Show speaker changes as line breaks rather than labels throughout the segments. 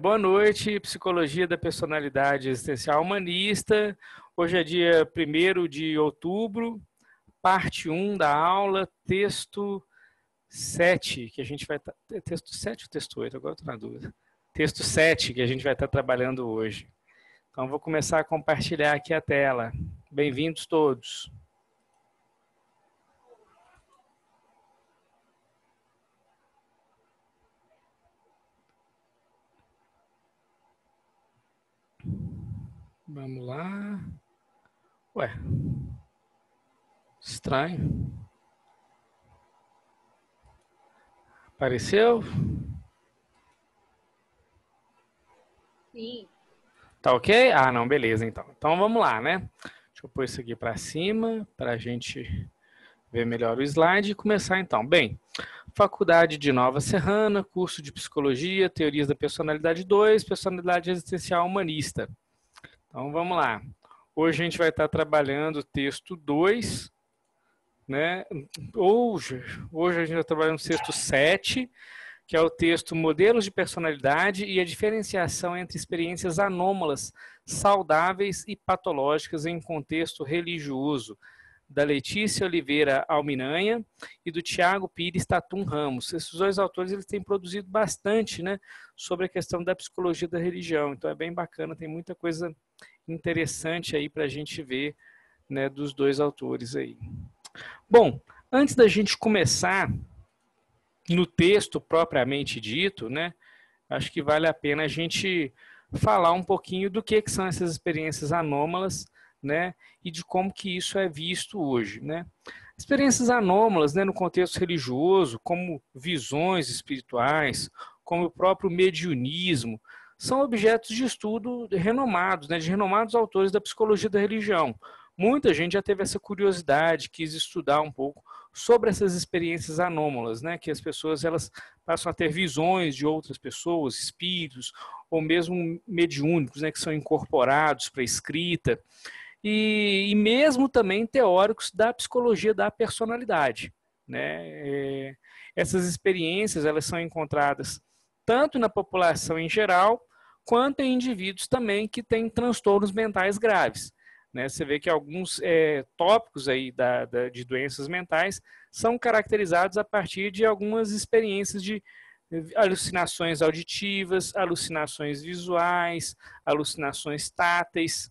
Boa noite, Psicologia da Personalidade Existencial Humanista. Hoje é dia 1º de outubro, parte 1 da aula, texto 7, que a gente vai estar... Texto 7 ou texto 8? Agora estou na dúvida. Texto 7, que a gente vai estar trabalhando hoje. Então, vou começar a compartilhar aqui a tela. Bem-vindos todos. Vamos lá. Ué, estranho. Apareceu?
Sim.
Tá ok? Ah, não, beleza, então. Então vamos lá, né? Deixa eu pôr isso aqui para cima, para a gente ver melhor o slide e começar então. Bem, Faculdade de Nova Serrana, curso de Psicologia, Teorias da Personalidade 2, Personalidade Existencial Humanista. Então vamos lá. Hoje a gente vai estar trabalhando o texto 2, né? Hoje a gente vai trabalhar no texto 7, que é o texto Modelos de Personalidade e a diferenciação entre experiências anômalas, saudáveis e patológicas em contexto religioso, da Letícia Oliveira Alminanha e do Tiago Pires Tatum Ramos. Esses dois autores eles têm produzido bastante, né, sobre a questão da psicologia da religião, então é bem bacana, tem muita coisa interessante aí para a gente ver, né, dos dois autores aí. Bom, antes da gente começar no texto propriamente dito, né, acho que vale a pena a gente falar um pouquinho do que são essas experiências anômalas, né, e de como que isso é visto hoje, né. Experiências anômalas, né, no contexto religioso, como visões espirituais, como o próprio mediunismo, são objetos de estudo renomados, né, de renomados autores da psicologia da religião. Muita gente já teve essa curiosidade, quis estudar um pouco sobre essas experiências anômalas, né, que as pessoas elas passam a ter visões de outras pessoas, espíritos, ou mesmo mediúnicos, né, que são incorporados para a escrita, e mesmo também teóricos da psicologia da personalidade, né. Essas experiências elas são encontradas tanto na população em geral, quanto em indivíduos também que têm transtornos mentais graves. Né? Você vê que alguns tópicos aí de doenças mentais são caracterizados a partir de algumas experiências de alucinações auditivas, alucinações visuais, alucinações táteis.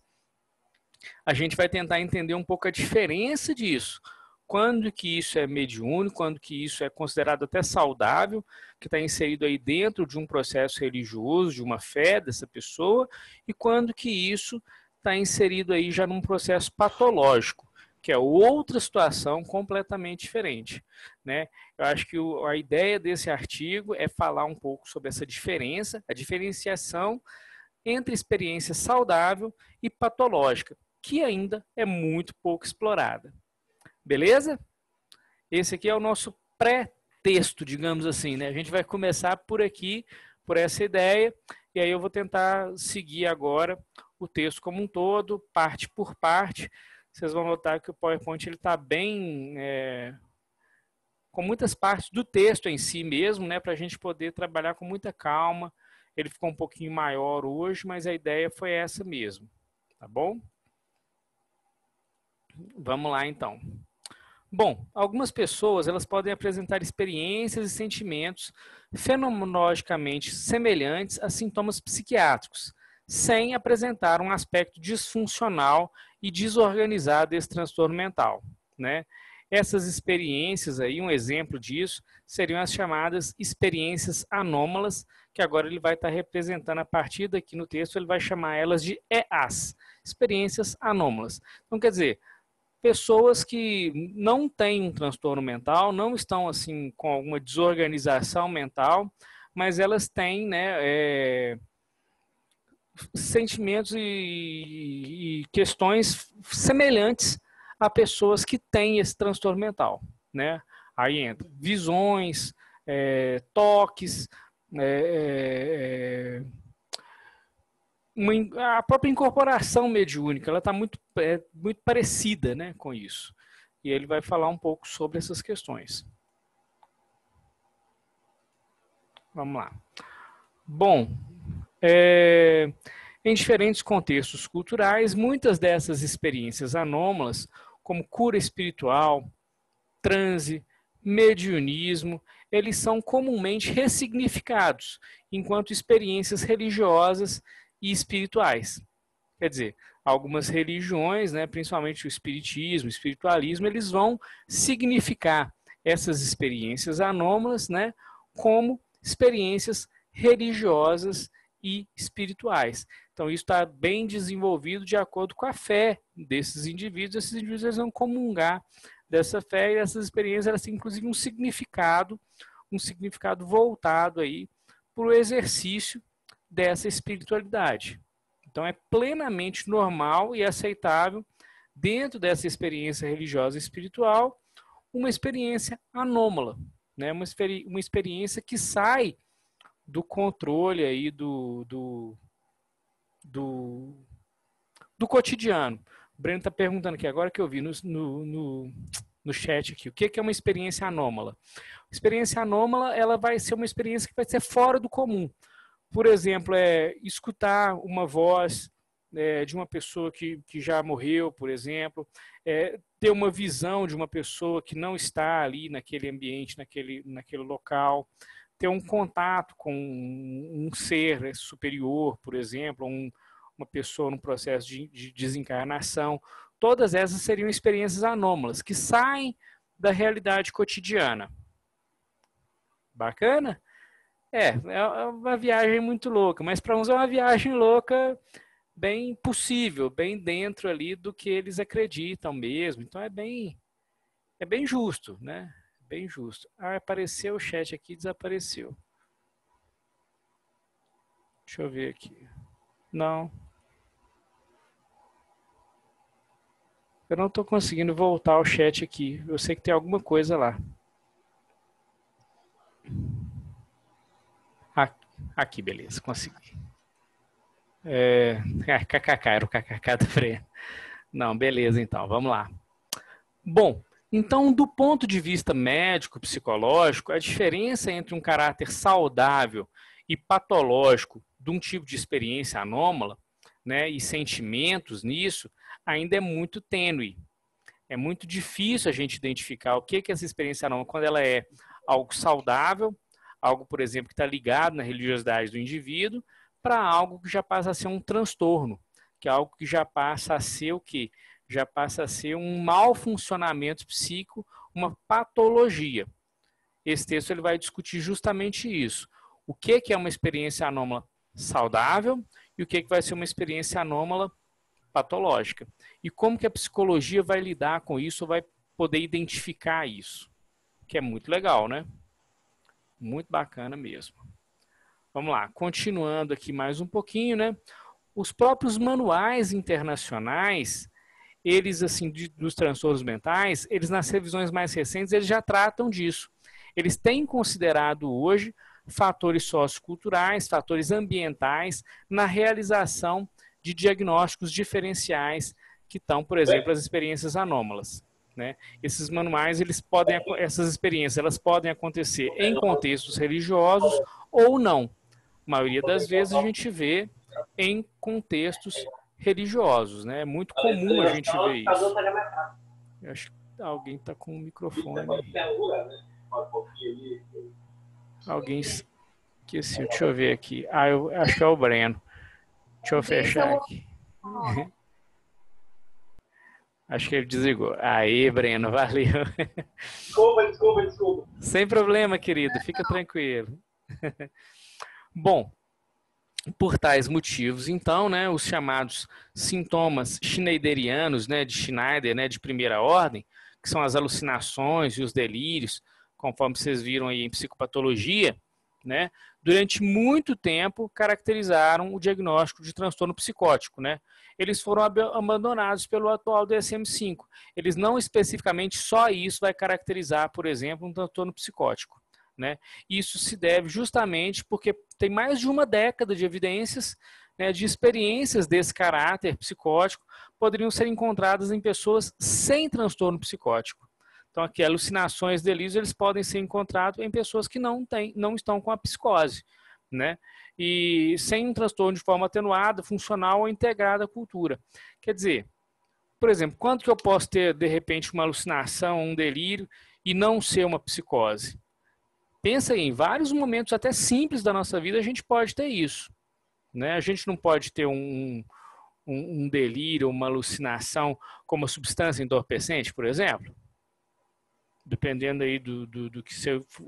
A gente vai tentar entender um pouco a diferença disso. Quando que isso é mediúnico, quando que isso é considerado até saudável, que está inserido aí dentro de um processo religioso, de uma fé dessa pessoa, e quando que isso está inserido aí já num processo patológico, que é outra situação completamente diferente, né? Eu acho que a ideia desse artigo é falar um pouco sobre essa diferença, a diferenciação entre experiência saudável e patológica, que ainda é muito pouco explorada. Beleza? Esse aqui é o nosso pré-texto, digamos assim, né? A gente vai começar por aqui, por essa ideia, e aí eu vou tentar seguir agora o texto como um todo, parte por parte. Vocês vão notar que o PowerPoint está bem com muitas partes do texto em si mesmo, né, para a gente poder trabalhar com muita calma. Ele ficou um pouquinho maior hoje, mas a ideia foi essa mesmo, tá bom? Vamos lá então. Bom, algumas pessoas elas podem apresentar experiências e sentimentos fenomenologicamente semelhantes a sintomas psiquiátricos, sem apresentar um aspecto disfuncional e desorganizado desse transtorno mental, né? Essas experiências aí, um exemplo disso, seriam as chamadas experiências anômalas, que agora ele vai estar representando a partir daqui no texto, ele vai chamar elas de EAs, experiências anômalas. Então, quer dizer, pessoas que não têm um transtorno mental, não estão assim com alguma desorganização mental, mas elas têm, né, sentimentos e questões semelhantes a pessoas que têm esse transtorno mental, né? Aí entra visões, toques, a própria incorporação mediúnica, ela está muito parecida, né, com isso. E ele vai falar um pouco sobre essas questões. Vamos lá. Bom, em diferentes contextos culturais, muitas dessas experiências anômalas, como cura espiritual, transe, mediunismo, eles são comumente ressignificados enquanto experiências religiosas e espirituais. Quer dizer, algumas religiões, né, principalmente o espiritismo, o espiritualismo, eles vão significar essas experiências anômalas, né, como experiências religiosas e espirituais. Então, isso está bem desenvolvido de acordo com a fé desses indivíduos. Esses indivíduos eles vão comungar dessa fé e essas experiências elas têm, inclusive, um significado voltado aí para o exercício dessa espiritualidade. Então, é plenamente normal e aceitável, dentro dessa experiência religiosa e espiritual, uma experiência anômala, né? Uma experiência que sai do controle aí do cotidiano. O Breno está perguntando aqui, agora que eu vi no chat aqui, o que é uma experiência anômala? Experiência anômala, ela vai ser uma experiência que vai ser fora do comum. Por exemplo, escutar uma voz de uma pessoa que já morreu, por exemplo, ter uma visão de uma pessoa que não está ali naquele ambiente, naquele local, ter um contato com um ser superior, por exemplo, uma pessoa num processo de desencarnação. Todas essas seriam experiências anômalas, que saem da realidade cotidiana. Bacana? É uma viagem muito louca, mas para uns é uma viagem louca bem possível, bem dentro ali do que eles acreditam mesmo. Então é bem justo, né? Bem justo. Apareceu o chat aqui, desapareceu. Deixa eu ver aqui. Não. Eu não estou conseguindo voltar ao chat aqui. Eu sei que tem alguma coisa lá. Aqui, beleza, consegui. KKK, era o KKK do Freire. Não, beleza, então, vamos lá. Bom, então, do ponto de vista médico, psicológico, a diferença entre um caráter saudável e patológico de um tipo de experiência anômala, né, e sentimentos nisso, ainda é muito tênue. É muito difícil a gente identificar o que é essa experiência anômala quando ela é algo saudável, algo, por exemplo, que está ligado na religiosidade do indivíduo, para algo que já passa a ser um transtorno, que é algo que já passa a ser o quê? Já passa a ser um mau funcionamento psíquico, uma patologia. Esse texto ele vai discutir justamente isso. O que é uma experiência anômala saudável e o que vai ser uma experiência anômala patológica. E como que a psicologia vai lidar com isso, vai poder identificar isso. Que é muito legal, né? Muito bacana mesmo. Vamos lá, continuando aqui mais um pouquinho, né? Os próprios manuais internacionais, eles, assim, dos transtornos mentais, eles nas revisões mais recentes, eles já tratam disso. Eles têm considerado hoje fatores socioculturais, fatores ambientais, na realização de diagnósticos diferenciais que estão, por exemplo, as experiências anômalas. Né? Esses manuais, essas experiências, elas podem acontecer em contextos religiosos ou não. A maioria das vezes a gente vê em contextos religiosos, né? É muito comum a gente ver isso. Eu acho que alguém está com o microfone. Alguém esqueceu. Deixa eu ver aqui. Eu acho que é o Breno. Deixa eu fechar aqui. Acho que ele desligou. Aí, Breno, valeu. Desculpa. Sem problema, querido. Fica tranquilo. Bom, por tais motivos, então, né, os chamados sintomas schneiderianos, né, de Schneider, né, de primeira ordem, que são as alucinações e os delírios, conforme vocês viram aí em psicopatologia, né, durante muito tempo caracterizaram o diagnóstico de transtorno psicótico, né? Eles foram abandonados pelo atual DSM-5. Eles não especificamente só isso vai caracterizar, por exemplo, um transtorno psicótico, né? Isso se deve justamente porque tem mais de uma década de evidências, né, de experiências desse caráter psicótico poderiam ser encontradas em pessoas sem transtorno psicótico. Então, aqui, alucinações, delírios, eles podem ser encontrados em pessoas que não estão com a psicose, né? E sem um transtorno de forma atenuada, funcional ou integrada à cultura. Quer dizer, por exemplo, quanto que eu posso ter, de repente, uma alucinação, um delírio e não ser uma psicose? Pensa aí, em vários momentos até simples da nossa vida a gente pode ter isso, né? A gente não pode ter um delírio, uma alucinação com uma substância entorpecente, por exemplo. Dependendo aí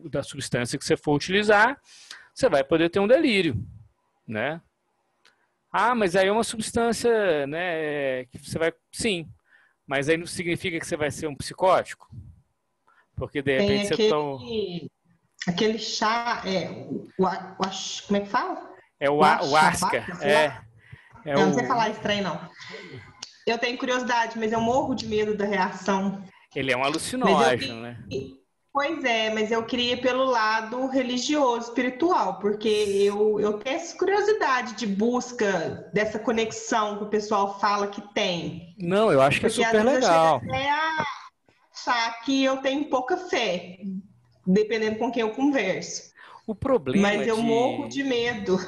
da substância que você for utilizar, você vai poder ter um delírio, né? Ah, mas aí é uma substância, né, que você vai... Sim, mas aí não significa que você vai ser um psicótico? Porque de
Tem
repente você toma...
aquele chá, como é que fala?
É o
Ayahuasca,
Asca,
sei lá.
é
Eu não sei
o...
falar estranho, não. Eu tenho curiosidade, mas eu morro de medo da reação.
Ele é um
Mas
alucinógeno, né?
Pois é, mas eu queria ir pelo lado religioso, espiritual, porque eu tenho essa curiosidade de busca dessa conexão que o pessoal fala que tem.
Não, eu acho que é
Porque às
super
vezes eu chego
legal.
até a achar que eu tenho pouca fé, dependendo com quem eu converso.
O problema
Mas eu morro de medo.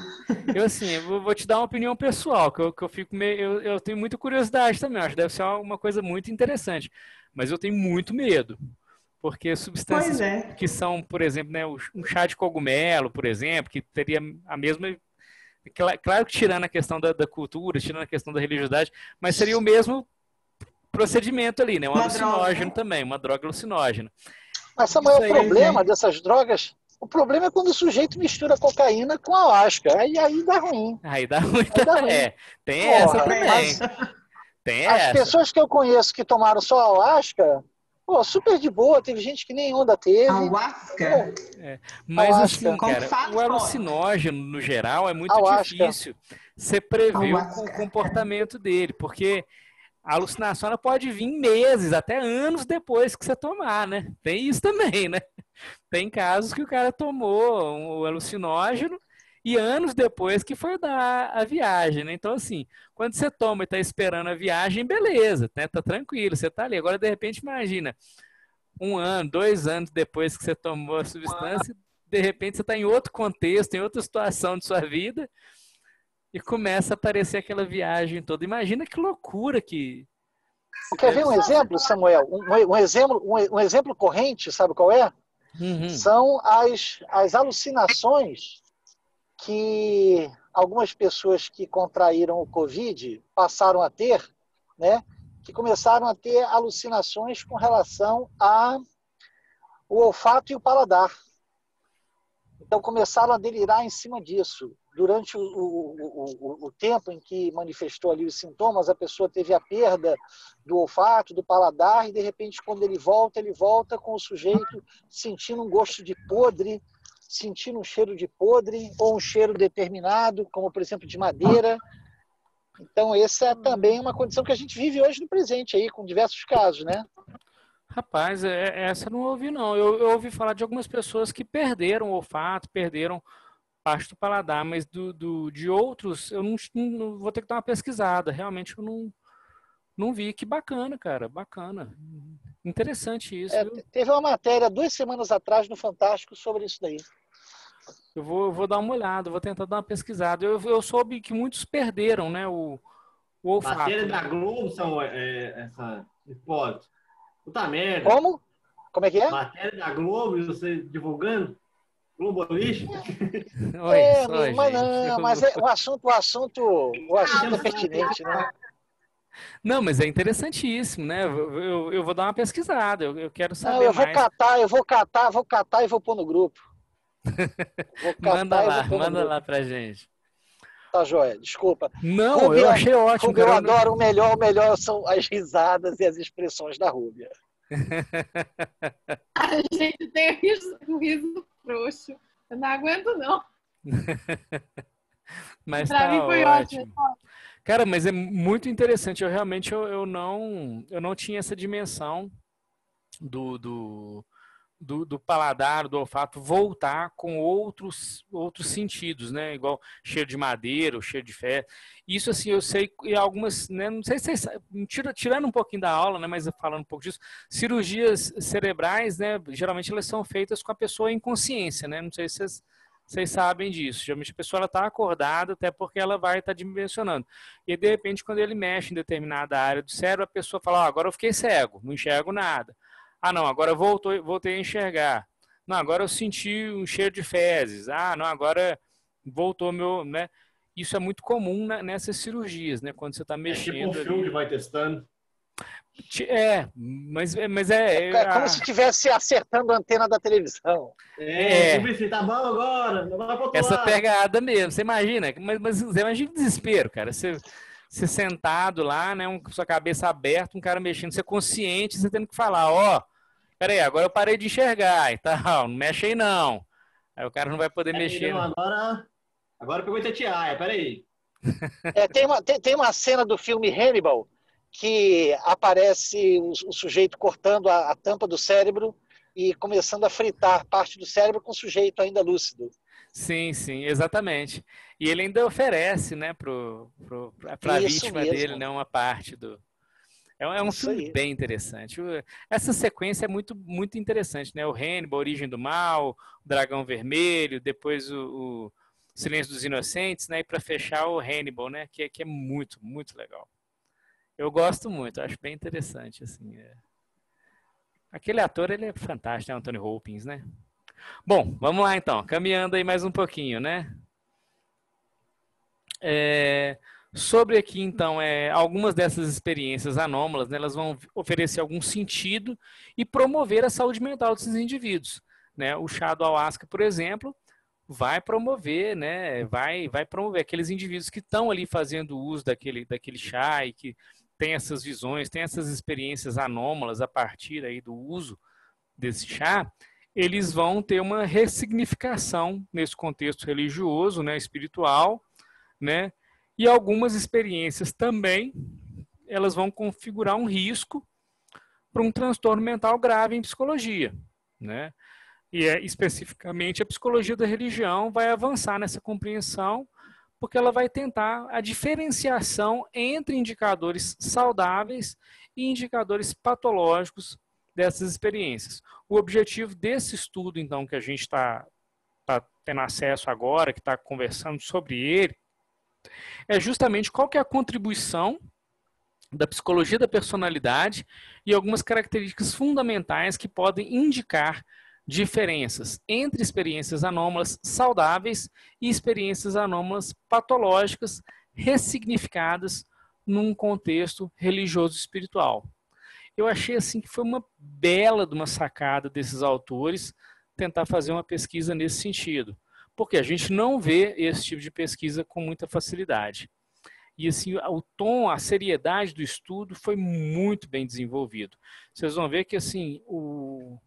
eu vou te dar uma opinião pessoal, que eu fico meio... Eu tenho muita curiosidade também, acho que deve ser uma coisa muito interessante. Mas eu tenho muito medo. Porque
Pois
substâncias
é.
que são, por exemplo, né, um chá de cogumelo, por exemplo, que teria a mesma... Claro que tirando a questão da cultura, tirando a questão da religiosidade, mas seria o mesmo procedimento ali, né? Um
Uma
alucinógeno
droga.
também, uma droga alucinógena.
Mas, Samuel,
Isso
o
aí,
Pois
problema
é.
dessas drogas, o problema é quando o sujeito mistura cocaína com ayahuasca. Aí dá ruim.
aí dá muita...
Aí dá ruim.
Tem essa
Porra,
também.
mas
Tem
as
essa.
pessoas que eu conheço que tomaram só ayahuasca, pô, super de boa, teve gente que nem onda teve.
Ayahuasca?
Mas
Ayahuasca.
assim,
Como que
cara,
fala?
o alucinógeno, no geral, é muito
Ayahuasca.
difícil você prever o
Ayahuasca.
comportamento dele, porque a alucinação ela pode vir meses, até anos depois que você tomar, né? Tem isso também, né? Tem casos que o cara tomou o alucinógeno e anos depois que foi dar a viagem, né? Então, assim, quando você toma e está esperando a viagem, beleza, né? Tá tranquilo, você tá ali. Agora, de repente, imagina, 1 ano, 2 anos depois que você tomou a substância, de repente você está em outro contexto, em outra situação de sua vida, e começa a aparecer aquela viagem toda. Imagina que loucura que
Quer ver
deve
um
ser.
exemplo, Samuel? Um exemplo corrente, sabe qual é?
Uhum.
São as alucinações que algumas pessoas que contraíram o Covid passaram a ter, né? Que começaram a ter alucinações com relação ao olfato e o paladar. Então começaram a delirar em cima disso. Durante o tempo em que manifestou ali os sintomas, a pessoa teve a perda do olfato, do paladar, e de repente, quando ele volta com o sujeito sentindo um gosto de podre, sentindo um cheiro de podre, ou um cheiro determinado, como por exemplo de madeira. Então, essa é também uma condição que a gente vive hoje no presente, aí, com diversos casos, né?
Rapaz, essa eu não ouvi, não. Eu ouvi falar de algumas pessoas que perderam o olfato, perderam parte do paladar, mas de outros, eu não vou ter que dar uma pesquisada. Realmente eu não vi. Que bacana, cara. Bacana. Interessante isso, viu?
Teve uma matéria 2 semanas atrás no Fantástico sobre isso daí.
Eu vou dar uma olhada, vou tentar dar uma pesquisada. Eu soube que muitos perderam, né, o olfato.
Matéria da Globo são essa hipótese. Puta merda.
Como? Como é que é?
Matéria da Globo e você divulgando? Globo lixo?
Mas não, mas o assunto é pertinente, né?
Não, mas é interessantíssimo, né? Eu vou dar uma pesquisada, eu quero saber
não, eu vou
mais.
vou catar e vou pôr no grupo.
Manda lá pra gente.
Tá, joia, desculpa.
Não,
Rúbia,
eu achei ótimo.
Rúbia, eu adoro, o melhor são as risadas e as expressões da Rúbia.
A gente tem um riso frouxo. Eu não aguento, não.
Mas
pra
tá
mim foi
ótimo.
ótimo.
Cara, mas é muito interessante. Eu realmente eu não tinha essa dimensão do paladar, do olfato voltar com outros sentidos, né? Igual cheiro de madeira, ou cheiro de fé. Isso, assim, eu sei, e algumas, né? Não sei se vocês sabem, tirando um pouquinho da aula, né? Mas falando um pouco disso, cirurgias cerebrais, né? Geralmente elas são feitas com a pessoa em consciência, né? Não sei se Vocês sabem disso. Geralmente a pessoa está acordada, até porque ela vai estar dimensionando. E de repente, quando ele mexe em determinada área do cérebro, a pessoa fala, agora eu fiquei cego, não enxergo nada. Ah, não, agora voltei a enxergar. Não, agora eu senti um cheiro de fezes. Ah, não, agora voltou meu, né? Isso é muito comum nessas cirurgias, né? Quando você está mexendo.
É tipo um filme que vai testando.
Mas
É como se estivesse acertando a antena da televisão.
Tá bom agora, não vai pro outro
essa
lado.
pegada mesmo. Você imagina, mas você imagina o desespero, cara. Você sentado lá, né? Com sua cabeça aberta, um cara mexendo, você consciente, você tendo que falar, peraí, agora eu parei de enxergar e tal, não mexe aí não. Aí o cara não vai poder mexer.
Não, agora pegou Itatiaia, peraí.
Tem uma cena do filme Hannibal que aparece o sujeito cortando a tampa do cérebro e começando a fritar parte do cérebro com o sujeito ainda lúcido.
Sim, exatamente. E ele ainda oferece, né, para a vítima dele, né, uma parte do... É um filme bem interessante. Essa sequência é muito, muito interessante, né? O Hannibal, a Origem do Mal, o Dragão Vermelho, depois o Silêncio dos Inocentes, né? E para fechar o Hannibal, né? Que é muito, muito legal. Eu gosto muito, acho bem interessante, assim. Aquele ator, ele é fantástico, né? Anthony Hopkins, né? Bom, vamos lá então, caminhando aí mais um pouquinho, né? Sobre aqui, então, algumas dessas experiências anômalas, né, elas vão oferecer algum sentido e promover a saúde mental desses indivíduos, né? O chá do ayahuasca, por exemplo, vai promover, né? Vai promover aqueles indivíduos que estão ali fazendo uso daquele chá e que tem essas visões, tem essas experiências anômalas a partir aí do uso desse chá, eles vão ter uma ressignificação nesse contexto religioso, né, espiritual, né? E algumas experiências também, elas vão configurar um risco para um transtorno mental grave em psicologia, né? E especificamente a psicologia da religião vai avançar nessa compreensão, porque ela vai tentar a diferenciação entre indicadores saudáveis e indicadores patológicos dessas experiências. O objetivo desse estudo, então, que a gente está tendo acesso agora, que está conversando sobre ele, é justamente qual que é a contribuição da psicologia da personalidade e algumas características fundamentais que podem indicar diferenças entre experiências anômalas saudáveis e experiências anômalas patológicas ressignificadas num contexto religioso espiritual. Eu achei assim que foi uma bela de uma sacada desses autores tentar fazer uma pesquisa nesse sentido, porque a gente não vê esse tipo de pesquisa com muita facilidade. E assim, o tom, a seriedade do estudo foi muito bem desenvolvido. Vocês vão ver que assim, o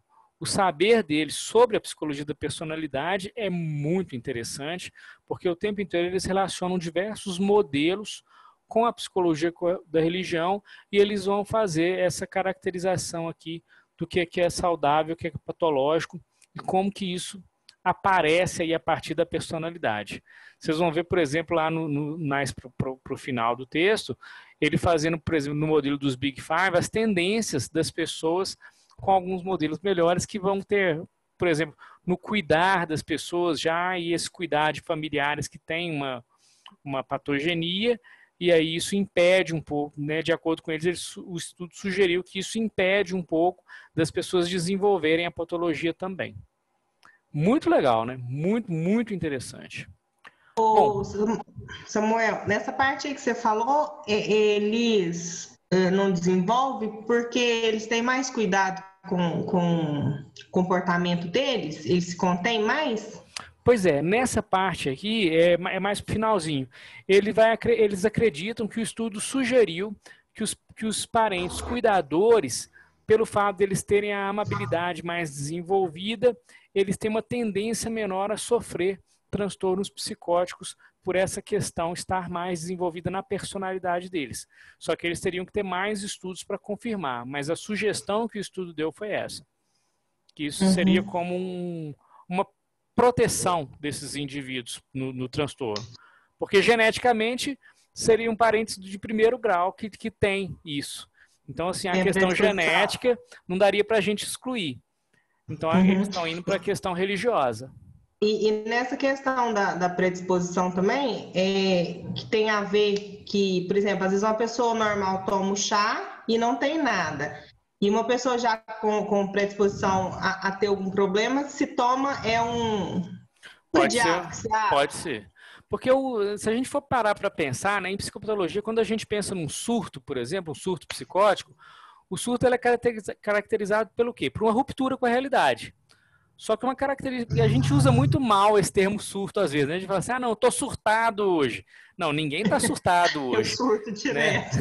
saber deles sobre a psicologia da personalidade é muito interessante, porque o tempo inteiro eles relacionam diversos modelos com a psicologia da religião e eles vão fazer essa caracterização aqui do que é saudável, o que é patológico e como que isso aparece aí a partir da personalidade. Vocês vão ver, por exemplo, lá mais para o final do texto, ele fazendo, por exemplo, no modelo dos Big Five, as tendências das pessoas com alguns modelos melhores que vão ter, por exemplo, no cuidar das pessoas já e esse cuidar de familiares que têm uma patogenia, e aí isso impede um pouco, né, de acordo com eles, o estudo sugeriu que isso impede um pouco das pessoas desenvolverem a patologia também. Muito legal, né? Muito, muito interessante.
Ô, Samuel, nessa parte aí que você falou, eles não desenvolvem porque eles têm mais cuidado com o comportamento deles? Eles se contêm mais?
Pois é, nessa parte aqui é mais pro finalzinho. Eles acreditam que o estudo sugeriu que os parentes cuidadores, pelo fato de eles terem a amabilidade mais desenvolvida, eles têm uma tendência menor a sofrer transtornos psicóticos por essa questão estar mais desenvolvida na personalidade deles. Só que eles teriam que ter mais estudos para confirmar, mas a sugestão que o estudo deu foi essa, que isso seria como uma proteção desses indivíduos no transtorno, porque geneticamente seriam parentes de primeiro grau que tem isso. Então, assim, a questão genética não daria para a gente excluir. Então, eles estão indo para a questão religiosa.
E nessa questão da predisposição também, que tem a ver que, por exemplo, às vezes uma pessoa normal toma o chá e não tem nada. E uma pessoa já com predisposição a ter algum problema, se toma
Pode ser,
pediátrico, você acha?
pode ser. Porque se a gente for parar para pensar, né, em psicopatologia, quando a gente pensa num surto, por exemplo, um surto psicótico, o surto ele é caracterizado pelo quê? Por uma ruptura com a realidade. Só que uma característica, e a gente usa muito mal esse termo surto às vezes, né? A gente fala assim, não, eu tô surtado hoje. Não, ninguém tá surtado
Eu
hoje.
surto
Né?
direto.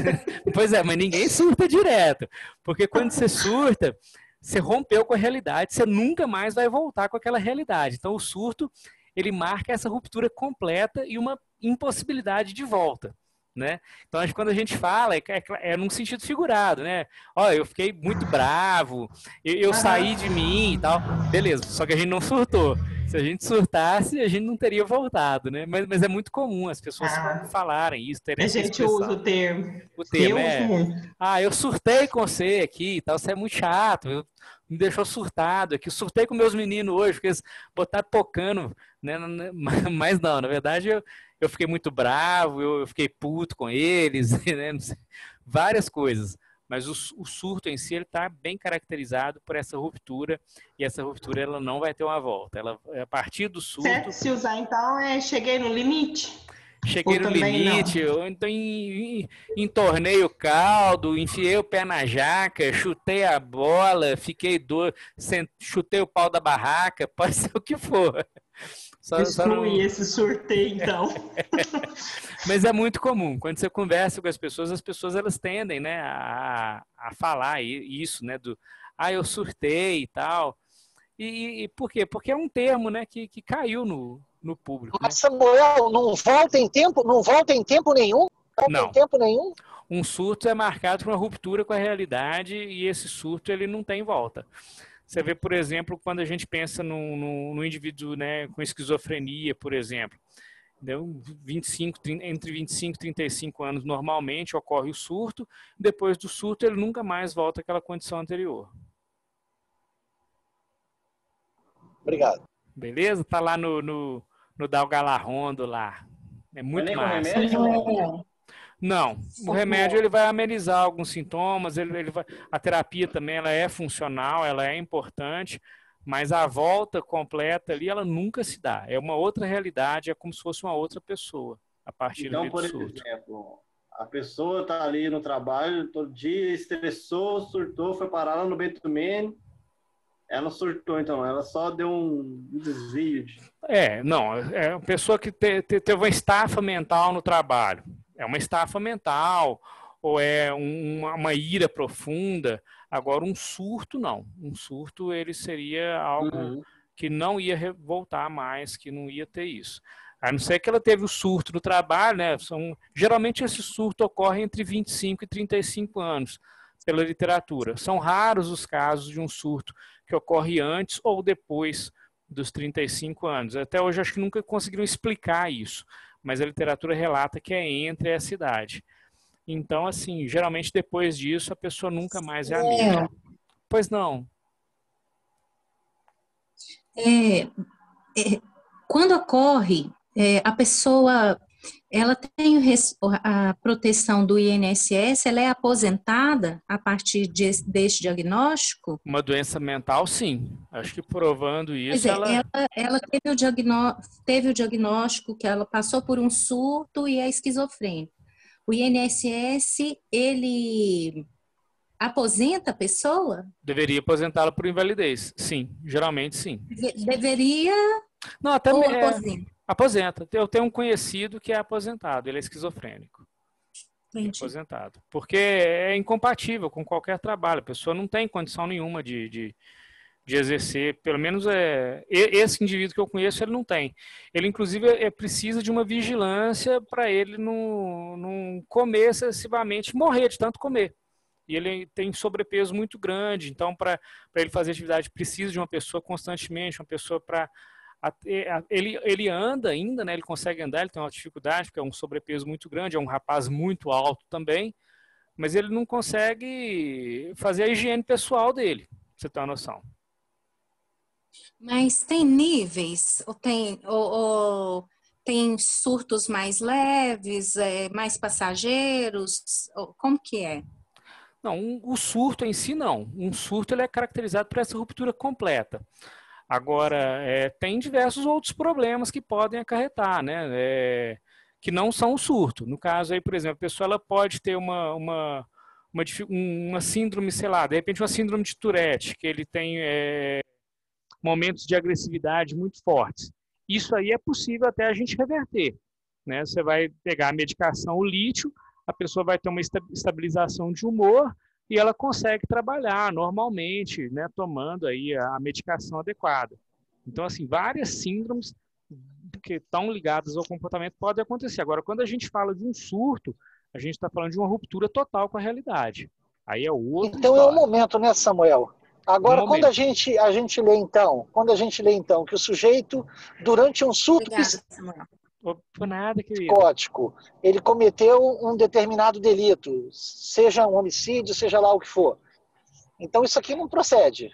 Pois é, mas ninguém surta direto. Porque quando você surta, você rompeu com a realidade, você nunca mais vai voltar com aquela realidade. Então o surto, ele marca essa ruptura completa e uma impossibilidade de volta. Né? Então, acho que quando a gente fala, é num sentido figurado, né? Ó, eu fiquei muito bravo, eu saí de mim e tal. Beleza, só que a gente não surtou. Se a gente surtasse, a gente não teria voltado, né? Mas é muito comum as pessoas falarem isso, terem
A
essa
gente
expressão.
usa o termo.
O termo
Eu uso muito.
eu surtei com você aqui e tal, você é muito chato, me deixou surtado aqui, surtei com meus meninos hoje, porque eles botaram tocando, né? Mas não, na verdade eu fiquei muito bravo, eu fiquei puto com eles, né? Não sei, várias coisas. Mas o surto em si, ele está bem caracterizado por essa ruptura, e essa ruptura ela não vai ter uma volta. Ela, a partir do surto...
Certo, se usar então cheguei no limite?
Cheguei no limite, eu então entornei o caldo, enfiei o pé na jaca, chutei a bola, fiquei doido, chutei o pau da barraca, pode ser o que for.
Exclui esse sorteio, então.
Mas é muito comum. Quando você conversa com as pessoas elas tendem, né, a falar isso, né, eu surtei e tal. E por quê? Porque é um termo, né, que caiu no público.
Mas, Samuel, não volta em tempo nenhum?
Não.
Em tempo nenhum?
Um surto é marcado por uma ruptura com a realidade e esse surto ele não tem volta. Você vê, por exemplo, quando a gente pensa no indivíduo, né, com esquizofrenia, por exemplo, entre 25 e 35 anos, normalmente ocorre o surto, depois do surto ele nunca mais volta àquela condição anterior.
Obrigado.
Beleza? Tá lá no Dalgalarrondo lá. É muito massa. Não, o remédio ele vai amenizar alguns sintomas, a terapia também ela é funcional, ela é importante, mas a volta completa ali ela nunca se dá. É uma outra realidade, é como se fosse uma outra pessoa a partir do
por
surto.
exemplo, a pessoa está ali no trabalho todo dia, estressou, surtou, foi parar lá no Bento Mene, ela surtou, então, ela só deu um desvio.
Não, é uma pessoa que teve uma estafa mental no trabalho. É uma estafa mental, ou é uma ira profunda. Agora, um surto, não. Um surto, ele seria algo que não ia voltar mais, que não ia ter isso. A não ser que ela teve o surto no trabalho, né? Geralmente, esse surto ocorre entre 25 e 35 anos, pela literatura. São raros os casos de um surto que ocorre antes ou depois dos 35 anos. Até hoje, acho que nunca conseguiram explicar isso. Mas a literatura relata que é entre essa idade. Então, assim, geralmente depois disso a pessoa nunca mais é a mesma. Pois não.
Quando ocorre, a pessoa ela tem a proteção do INSS, ela é aposentada a partir desse diagnóstico?
Uma doença mental, sim. Acho que provando isso,
ela teve o diagnóstico que ela passou por um surto e é esquizofrênica. O INSS, ele aposenta a pessoa?
Deveria aposentá-la por invalidez. Sim, geralmente sim.
Deveria
não, até
ou aposenta?
Aposenta. Eu tenho um conhecido que é aposentado, ele é esquizofrênico. Aposentado. Porque é incompatível com qualquer trabalho. A pessoa não tem condição nenhuma de exercer. Pelo menos esse indivíduo que eu conheço, ele não tem. Ele, inclusive, precisa de uma vigilância para ele não comer excessivamente, morrer de tanto comer. E ele tem sobrepeso muito grande. Então, para ele fazer atividade, precisa de uma pessoa constantemente, uma pessoa para... Ele anda ainda, né? Ele consegue andar, ele tem uma dificuldade, porque é um sobrepeso muito grande, é um rapaz muito alto também, mas ele não consegue fazer a higiene pessoal dele, pra você ter uma noção.
Mas tem níveis? Ou tem surtos mais leves, mais passageiros? Como que é?
Não, o surto em si não. Um surto ele é caracterizado por essa ruptura completa. Agora, tem diversos outros problemas que podem acarretar, né? Que não são o surto. No caso aí, por exemplo, a pessoa ela pode ter uma síndrome, sei lá, de repente uma síndrome de Tourette, que ele tem momentos de agressividade muito fortes. Isso aí é possível até a gente reverter, né? Você vai pegar a medicação, o lítio, a pessoa vai ter uma estabilização de humor e ela consegue trabalhar normalmente, né, tomando aí a medicação adequada. Então, assim, várias síndromes que estão ligadas ao comportamento podem acontecer. Agora, quando a gente fala de um surto, a gente está falando de uma ruptura total com a realidade. Aí é outra
Então é o
história.
momento, né, Samuel? Agora, quando a gente lê então que o sujeito, durante um surto
Obrigada, Samuel.
Por nada, querido.
psicótico, ele cometeu um determinado delito, seja um homicídio, seja lá o que for. Então isso aqui não procede.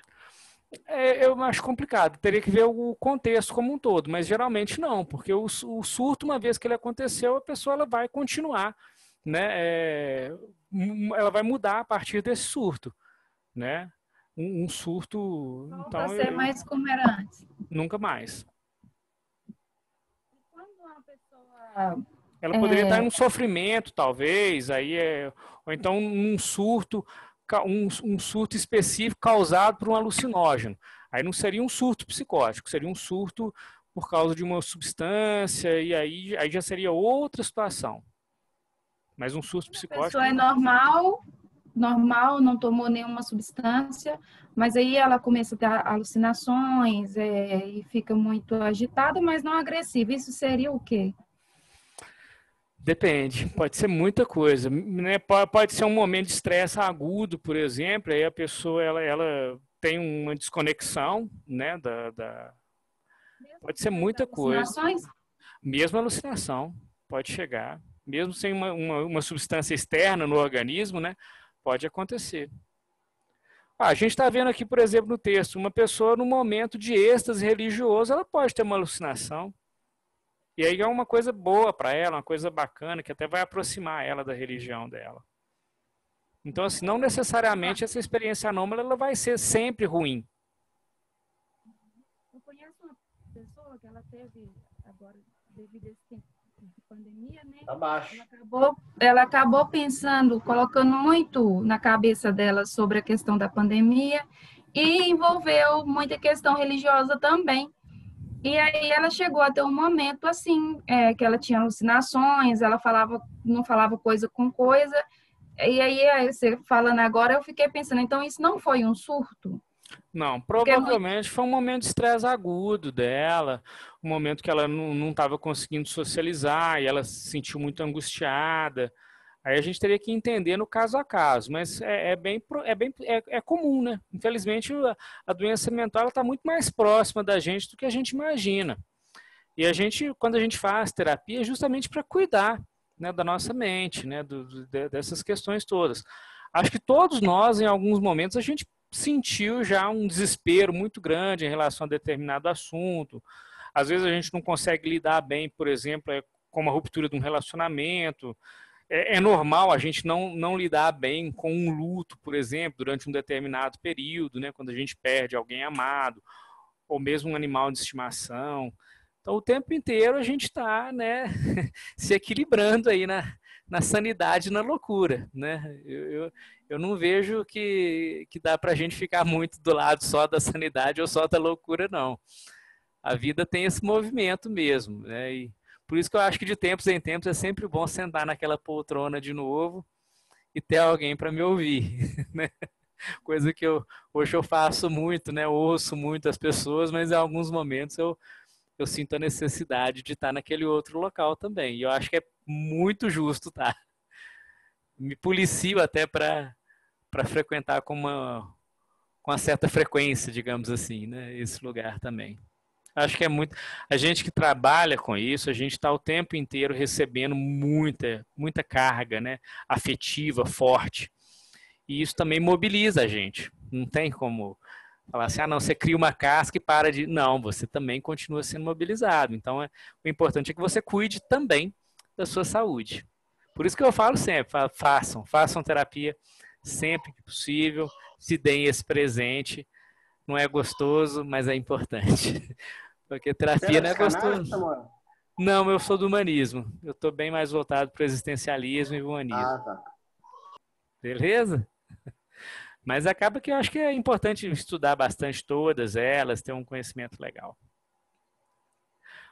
Eu acho complicado, teria que ver o contexto como um todo, mas geralmente não, porque o surto, uma vez que ele aconteceu, a pessoa ela vai continuar, né? Ela vai mudar a partir desse surto, né? Um surto,
Volta
então
a ser mais como era antes.
nunca mais.
Quando uma pessoa
Ela poderia estar em um sofrimento, talvez, ou então um surto, um surto específico causado por um alucinógeno. Aí não seria um surto psicótico, seria um surto por causa de uma substância, e aí já seria outra situação. Mas um surto
a
psicótico...
pessoa é normal, não tomou nenhuma substância, mas aí ela começa a ter alucinações e fica muito agitada, mas não agressiva. Isso seria o quê?
Depende, pode ser muita coisa, né? Pode ser um momento de estresse agudo, por exemplo, aí a pessoa ela tem uma desconexão, né? Pode ser muita coisa. Mesmo alucinação pode chegar, mesmo sem uma substância externa no organismo, né? Pode acontecer. A gente está vendo aqui, por exemplo, no texto, uma pessoa no momento de êxtase religioso, ela pode ter uma alucinação. E aí é uma coisa boa para ela, uma coisa bacana, que até vai aproximar ela da religião dela. Então, assim, não necessariamente essa experiência anômala ela vai ser sempre ruim.
Eu conheço uma pessoa que ela teve, agora, devido a esse tempo de pandemia, né?
Abaixo.
Ela acabou pensando, colocando muito na cabeça dela sobre a questão da pandemia e envolveu muita questão religiosa também. E aí ela chegou a ter um momento assim, que ela tinha alucinações, ela não falava coisa com coisa. E aí, você falando agora, eu fiquei pensando, então isso não foi um surto?
Não, provavelmente foi um momento de estresse agudo dela, um momento que ela não estava conseguindo socializar e ela se sentiu muito angustiada. Aí a gente teria que entender no caso a caso, mas é comum, né? Infelizmente, a doença mental está muito mais próxima da gente do que a gente imagina. E quando a gente faz terapia, é justamente para cuidar, né, da nossa mente, né, dessas questões todas. Acho que todos nós, em alguns momentos, a gente sentiu já um desespero muito grande em relação a determinado assunto. Às vezes a gente não consegue lidar bem, por exemplo, com uma ruptura de um relacionamento. É normal a gente não lidar bem com um luto, por exemplo, durante um determinado período, né, quando a gente perde alguém amado, ou mesmo um animal de estimação. Então, o tempo inteiro a gente está, né, se equilibrando aí na sanidade e na loucura. Né? Eu não vejo que dá para a gente ficar muito do lado só da sanidade ou só da loucura, não. A vida tem esse movimento mesmo, né? E por isso que eu acho que de tempos em tempos é sempre bom sentar naquela poltrona de novo e ter alguém para me ouvir, né? Coisa que hoje eu faço muito, né? Eu ouço muito as pessoas, mas em alguns momentos eu sinto a necessidade de estar naquele outro local também. E eu acho que é muito justo, tá? Me policio até para frequentar com uma certa frequência, digamos assim, né? Esse lugar também. Acho que é muito. A gente que trabalha com isso, a gente está o tempo inteiro recebendo muita carga, né? Afetiva, forte. E isso também mobiliza a gente. Não tem como Falar assim, ah, não, você cria uma casca e para de... Não, você também continua sendo mobilizado. Então, o importante é que você cuide também da sua saúde. Por isso que eu falo sempre, façam terapia sempre que possível, se deem esse presente. Não é gostoso, mas é importante. Porque terapia não é gostoso.
Samuel?
Não, eu sou do humanismo. Eu estou bem mais voltado para o existencialismo e o humanismo.
Ah, tá.
Beleza? Mas acaba que eu acho que é importante estudar bastante todas elas, ter um conhecimento legal.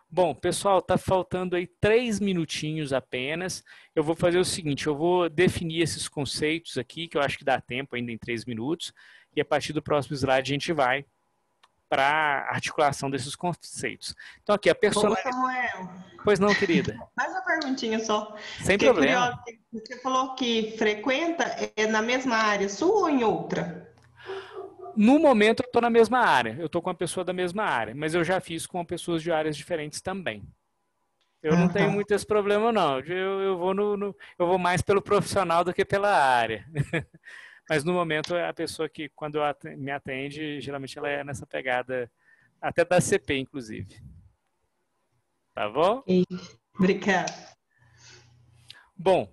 Bom, pessoal, tá faltando aí 3 minutinhos apenas. Eu vou fazer o seguinte, eu vou definir esses conceitos aqui, que eu acho que dá tempo ainda em 3 minutos, e a partir do próximo slide a gente vai para a articulação desses conceitos. Então aqui, a personalidade...
Samuel,
Pois não, querida?
mais uma perguntinha só.
Sem
Fiquei
problema.
curiosa, você falou que frequenta na mesma área sua ou em outra?
No momento eu estou na mesma área, eu estou com uma pessoa da mesma área, mas eu já fiz com pessoas de áreas diferentes também. Eu não tenho muito esse problema, não. Eu vou mais pelo profissional do que pela área. Mas no momento a pessoa que, quando me atende, geralmente ela é nessa pegada, até da CP, inclusive. Tá bom?
Obrigada.
Bom,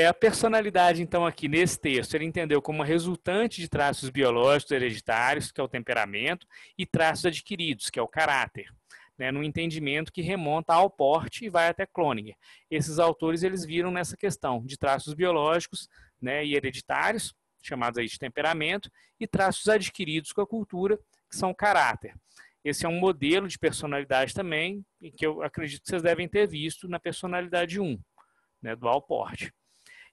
a personalidade, então, aqui nesse texto, ele entendeu como resultante de traços biológicos hereditários, que é o temperamento, e traços adquiridos, que é o caráter, né, num entendimento que remonta ao Porte e vai até Cloninger. Esses autores, eles viram nessa questão de traços biológicos, né, e hereditários, chamados aí de temperamento, e traços adquiridos com a cultura, que são o caráter. Esse é um modelo de personalidade também, que eu acredito que vocês devem ter visto na personalidade 1, né, do Allport.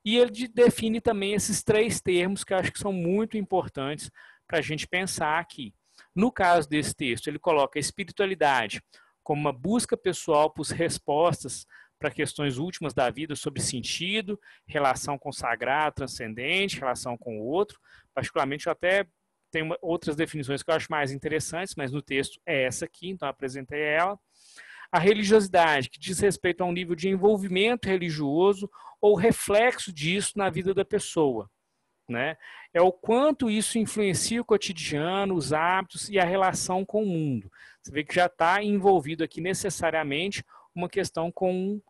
E ele define também esses 3 termos que eu acho que são muito importantes para a gente pensar aqui. No caso desse texto, ele coloca a espiritualidade como uma busca pessoal por respostas para questões últimas da vida sobre sentido, relação com o sagrado, transcendente, relação com o outro. Particularmente, eu até tenho outras definições que eu acho mais interessantes, mas no texto é essa aqui, então eu apresentei ela. A religiosidade, que diz respeito a um nível de envolvimento religioso ou reflexo disso na vida da pessoa, né? É o quanto isso influencia o cotidiano, os hábitos e a relação com o mundo. Você vê que já está envolvido aqui necessariamente uma questão com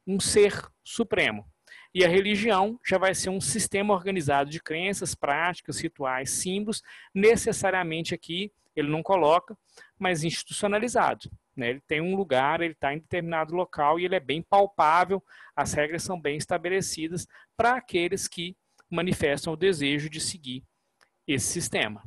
um ser supremo. E a religião já vai ser um sistema organizado de crenças, práticas, rituais, símbolos, necessariamente aqui, ele não coloca, mas institucionalizado. Né? Ele tem um lugar, ele está em determinado local e ele é bem palpável, as regras são bem estabelecidas para aqueles que manifestam o desejo de seguir esse sistema.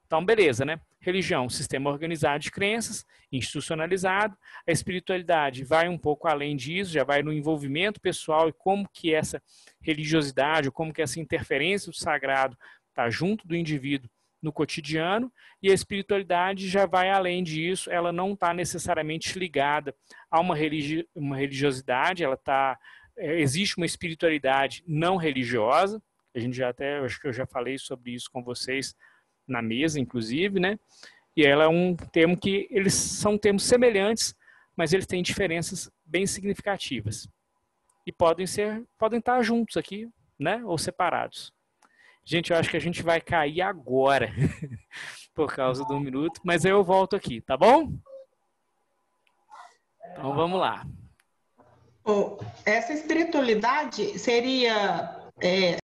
Então, beleza, né? Religião, sistema organizado de crenças, institucionalizado. A espiritualidade vai um pouco além disso, já vai no envolvimento pessoal e como que essa religiosidade, ou como que essa interferência do sagrado está junto do indivíduo no cotidiano. E a espiritualidade já vai além disso, ela não está necessariamente ligada a uma religiosidade, ela está... existe uma espiritualidade não religiosa, a gente já até, acho que eu já falei sobre isso com vocês na mesa, inclusive, né? E ela é um termo que eles são termos semelhantes, mas eles têm diferenças bem significativas. E podem estar juntos aqui, né? Ou separados. Gente, eu acho que a gente vai cair agora, por causa do 1 minuto, mas eu volto aqui, tá bom? Então vamos lá.
Essa espiritualidade seria